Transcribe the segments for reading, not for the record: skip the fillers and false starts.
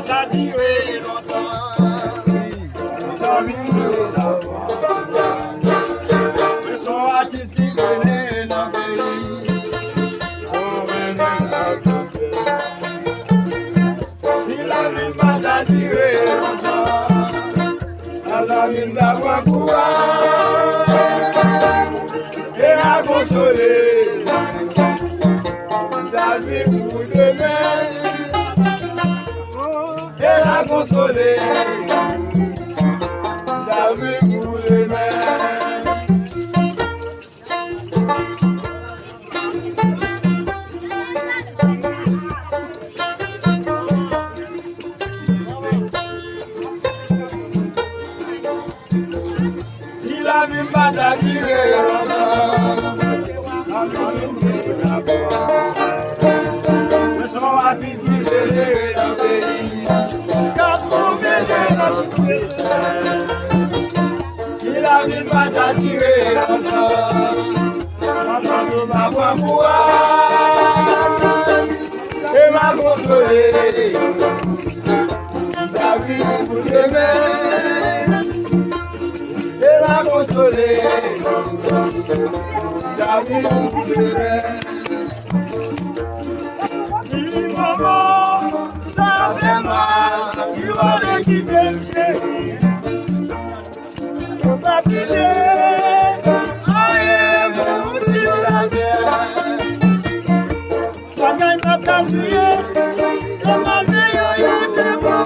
t'a duré longtemps. Les amis de l'avoir. Le son artistique venait dans le pays. On venait la santé. Si la vie m'a t'a duré longtemps. Les amis d'avoir pouvoir. Et la consoler. La vie pour demain. Et la consoler. La vie pour demain. Si la vie m'a t'attiré longtemps. Le son artistique généré dans le pays. Quand on vient de notre péché. Si la vie m'a t'attiré longtemps. Entendre ma voix pouvoir. Et m'a consolé. La vie pour demain. Et m'a consolé. La vie pour demain. Si maman, ça fait mal, tu vas l'équiper le chéri. Faut pas filer, rien pour dire la terre. Ça gagne pas ta vie, ça m'a dit, c'est bon,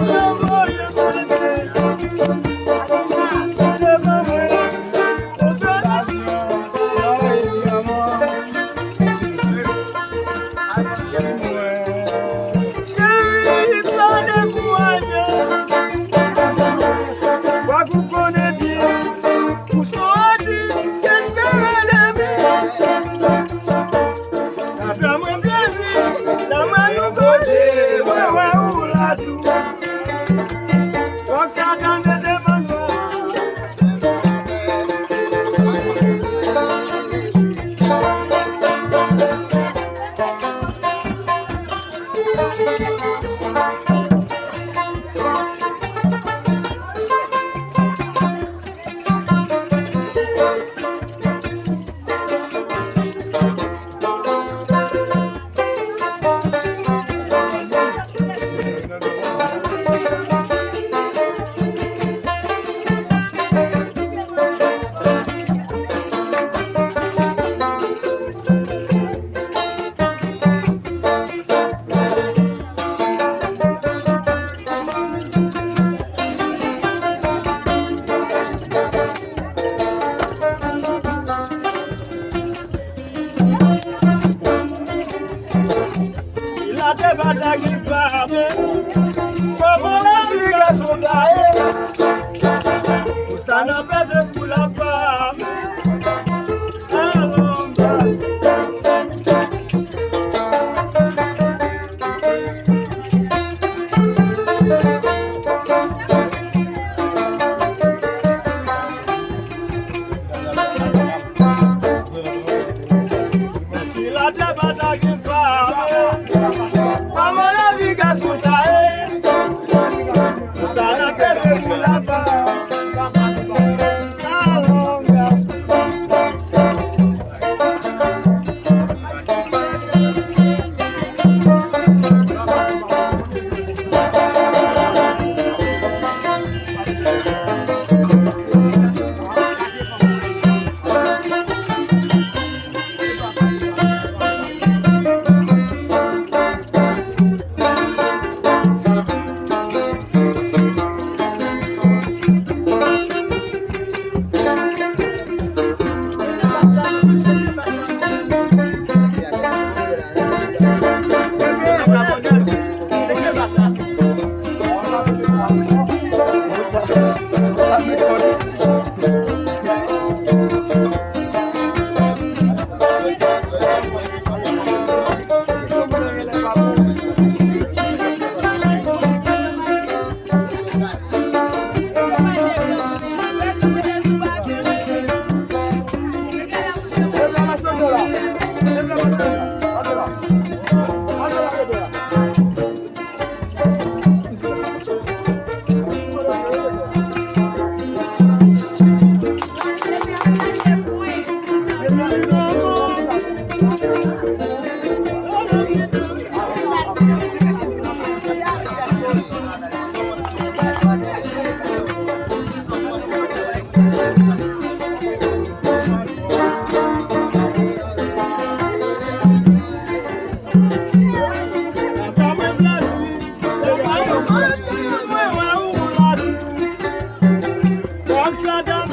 madame